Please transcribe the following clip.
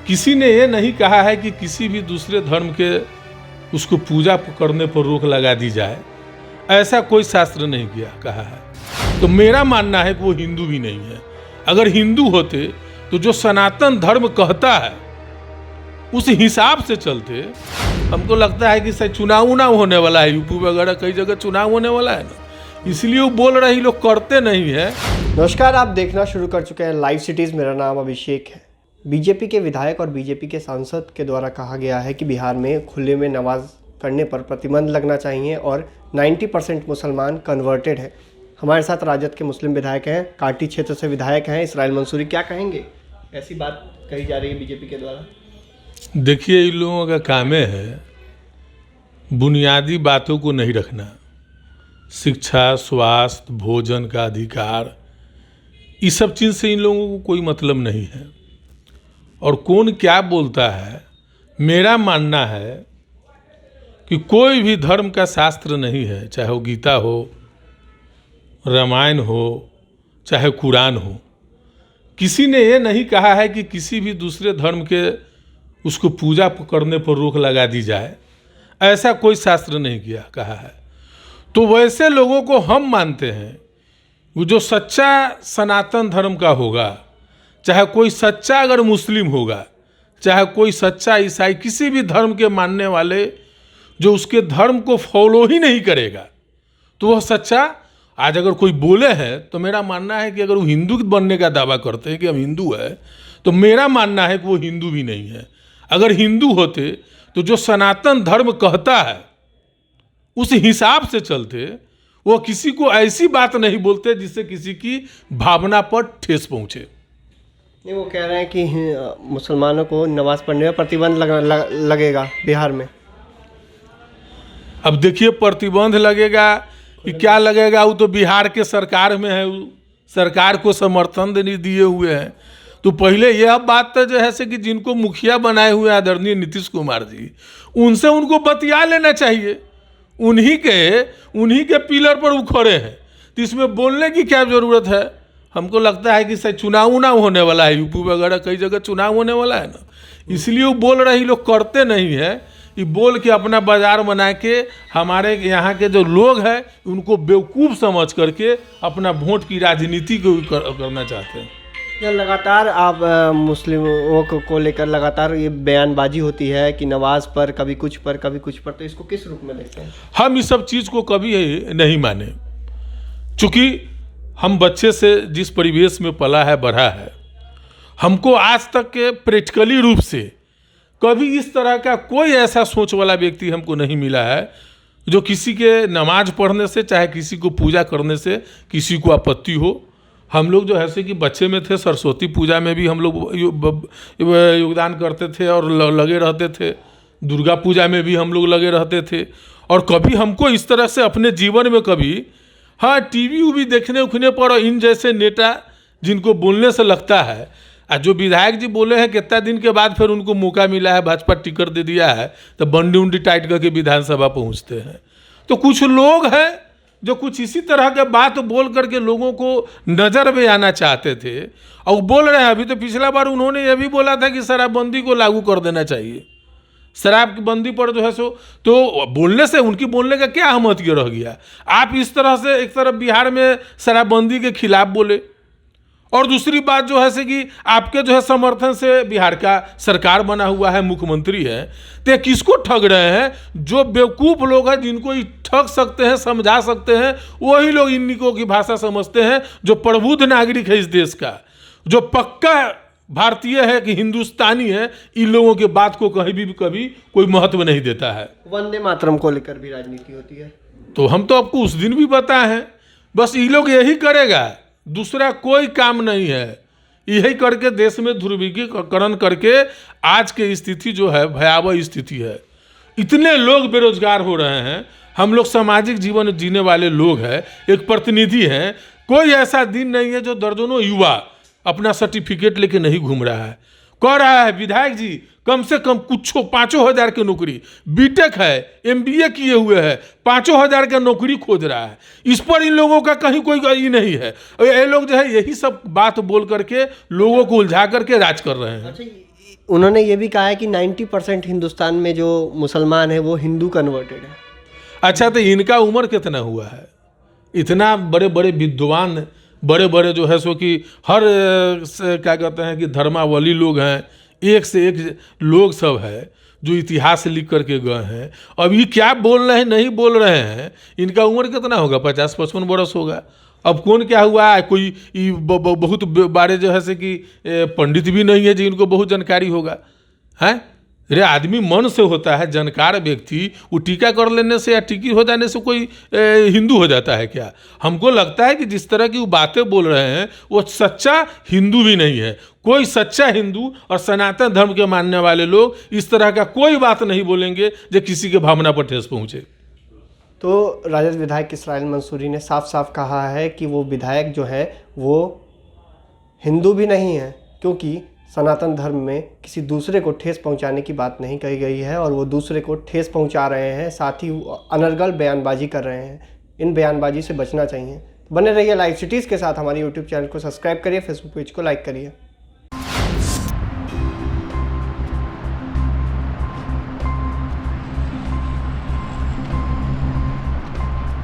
किसी ने ये नहीं कहा है कि किसी भी दूसरे धर्म के उसको पूजा करने पर रोक लगा दी जाए, ऐसा कोई शास्त्र नहीं किया कहा है। तो मेरा मानना है कि वो हिंदू भी नहीं है। अगर हिंदू होते तो जो सनातन धर्म कहता है उस हिसाब से चलते। हमको लगता है कि शायद चुनाव ना होने वाला है, यूपी वगैरह कई जगह चुनाव होने वाला है ना, इसलिए वो बोल रहे हैं, लोग करते नहीं है। नमस्कार, आप देखना शुरू कर चुके हैं लाइव सिटीज़। मेरा नाम अभिषेक है। बीजेपी के विधायक और बीजेपी के सांसद के द्वारा कहा गया है कि बिहार में खुले में नमाज करने पर प्रतिबंध लगना चाहिए और 90% मुसलमान कन्वर्टेड है। हमारे साथ राजद के मुस्लिम विधायक हैं, काटी क्षेत्र से विधायक हैं इसराइल मंसूरी। क्या कहेंगे, ऐसी बात कही जा रही है बीजेपी के द्वारा? देखिए, इन लोगों का काम है बुनियादी बातों को नहीं रखना। शिक्षा, स्वास्थ्य, भोजन का अधिकार, ये सब चीज़ से इन लोगों को कोई मतलब नहीं है। और कौन क्या बोलता है, मेरा मानना है कि कोई भी धर्म का शास्त्र नहीं है, चाहे वो गीता हो, रामायण हो, चाहे कुरान हो, किसी ने ये नहीं कहा है कि किसी भी दूसरे धर्म के उसको पूजा करने पर रोक लगा दी जाए, ऐसा कोई शास्त्र नहीं किया कहा है। तो वैसे लोगों को हम मानते हैं, वो जो सच्चा सनातन धर्म का होगा, चाहे कोई सच्चा अगर मुस्लिम होगा, चाहे कोई सच्चा ईसाई, किसी भी धर्म के मानने वाले जो उसके धर्म को फॉलो ही नहीं करेगा, तो वह सच्चा। आज अगर कोई बोले हैं तो मेरा मानना है कि अगर वो हिंदू बनने का दावा करते हैं कि हम हिंदू है, तो मेरा मानना है कि वो हिंदू भी नहीं है। अगर हिंदू होते तो जो सनातन धर्म कहता है उस हिसाब से चलते। वो किसी को ऐसी बात नहीं बोलते जिससे किसी की भावना पर ठेस पहुंचे। नहीं, वो कह रहे हैं कि मुसलमानों को नमाज पढ़ने में प्रतिबंध लगेगा बिहार में। अब देखिए, प्रतिबंध लगेगा कि क्या लगेगा, वो तो बिहार के सरकार में है, वो सरकार को समर्थन देने दिए हुए हैं। तो पहले यह बात तो जो है से कि जिनको मुखिया बनाए हुए आदरणीय नीतीश कुमार जी, उनसे उनको बतिया लेना चाहिए। उन्हीं के पिलर पर वो खड़े हैं, तो इसमें बोलने की क्या ज़रूरत है। हमको लगता है कि शायद चुनाव ना होने वाला है, यूपी वगैरह कई जगह चुनाव होने वाला है ना, इसलिए वो बोल रहे हैं। लोग करते नहीं है, ये बोल के अपना बाजार बना के हमारे यहाँ के जो लोग हैं उनको बेवकूफ़ समझ करके अपना वोट की राजनीति को करना चाहते हैं। लगातार आप मुस्लिमों को लेकर लगातार ये बयानबाजी होती है कि नमाज पर कभी कुछ पर कभी कुछ पर, तो इसको किस रूप में देखते हैं? हम इस सब चीज़ को कभी नहीं माने, चूँकि हम बच्चे से जिस परिवेश में पला है, बढ़ा है, हमको आज तक के प्रैक्टिकली रूप से कभी इस तरह का कोई ऐसा सोच वाला व्यक्ति हमको नहीं मिला है जो किसी के नमाज पढ़ने से, चाहे किसी को पूजा करने से किसी को आपत्ति हो। हम लोग जो है से कि बच्चे में थे, सरस्वती पूजा में भी हम लोग योगदान करते थे और लगे रहते थे, दुर्गा पूजा में भी हम लोग लगे रहते थे। और कभी हमको इस तरह से अपने जीवन में कभी, हाँ, टीवी भी देखने उखने पर इन जैसे नेता जिनको बोलने से लगता है, जो विधायक जी बोले हैं कितना दिन के बाद फिर उनको मौका मिला है, भाजपा टिकट दे दिया है, तो बंडी उंडी टाइट करके विधानसभा पहुंचते हैं। तो कुछ लोग हैं जो कुछ इसी तरह के बात बोल करके लोगों को नज़र में आना चाहते थे, और बोल रहे हैं। अभी तो पिछला बार उन्होंने ये भी बोला था कि शराबबंदी को लागू कर देना चाहिए। शराब की बंदी पर जो है सो, तो बोलने से उनकी बोलने का क्या अहमियत रह गया। आप इस तरह से एक तरफ बिहार में शराबबंदी के खिलाफ बोले, और दूसरी बात जो है से कि आपके जो है समर्थन से बिहार का सरकार बना हुआ है, मुख्यमंत्री है। तो किसको ठग रहे हैं? जो बेवकूफ़ लोग हैं, जिनको ठग सकते हैं, समझा सकते हैं, वही लोग इन्हीं की भाषा समझते हैं। जो प्रबुद्ध नागरिक है इस देश का, जो पक्का भारतीय है कि हिंदुस्तानी है, इन लोगों के बात को कभी कोई महत्व नहीं देता है। वंदे मातरम को लेकर भी राजनीति होती है, तो हम तो आपको उस दिन भी बताए हैं। बस ये लोग यही करेगा, दूसरा कोई काम नहीं है। यही करके देश में ध्रुवीकरण करके आज की स्थिति जो है भयावह स्थिति है। इतने लोग बेरोजगार हो रहे हैं। हम लोग सामाजिक जीवन जीने वाले लोग हैं, एक प्रतिनिधि हैं। कोई ऐसा दिन नहीं है जो दर्जनों युवा अपना सर्टिफिकेट लेके नहीं घूम रहा है। कह रहा है विधायक जी कम से कम कुछ 5,000 की नौकरी, बीटेक है, MBA किए हुए है, 5,000 का नौकरी खोज रहा है। इस पर इन लोगों का कहीं कोई ये नहीं है। ये लोग जो है यही सब बात बोल करके लोगों को उलझा करके राज कर रहे हैं। अच्छा, उन्होंने ये भी कहा है कि 90% हिंदुस्तान में जो मुसलमान है वो हिंदू कन्वर्टेड है। अच्छा, तो इनका उम्र कितना हुआ है? इतना बड़े बड़े विद्वान, बड़े बड़े जो है सो कि हर क्या कहते हैं कि धर्मावली लोग हैं, एक से एक लोग सब है जो इतिहास लिख करके गए हैं। अब ये क्या बोल रहे हैं, नहीं बोल रहे हैं, इनका उम्र कितना होगा? 50-55 बरस होगा। अब कौन क्या हुआ है, कोई बहुत बारे जो है से कि पंडित भी नहीं है जिनको बहुत जानकारी होगा, हैं? अरे आदमी मन से होता है, जानकार व्यक्ति, वो टीका कर लेने से या टीकी हो जाने से कोई हिंदू हो जाता है क्या? हमको लगता है कि जिस तरह की वो बातें बोल रहे हैं वो सच्चा हिंदू भी नहीं है। कोई सच्चा हिंदू और सनातन धर्म के मानने वाले लोग इस तरह का कोई बात नहीं बोलेंगे जो किसी के भावना पर ठेस पहुँचे। तो राजद विधायक इसराइल मंसूरी ने साफ साफ कहा है कि वो विधायक जो है वो हिंदू भी नहीं है, क्योंकि सनातन धर्म में किसी दूसरे को ठेस पहुंचाने की बात नहीं कही गई है और वो दूसरे को ठेस पहुंचा रहे हैं, साथ ही अनर्गल बयानबाजी कर रहे हैं। इन बयानबाजी से बचना चाहिए। बने रहिए लाइव सिटीज़ के साथ। हमारी यूट्यूब चैनल को सब्सक्राइब करिए, फेसबुक पेज को लाइक करिए।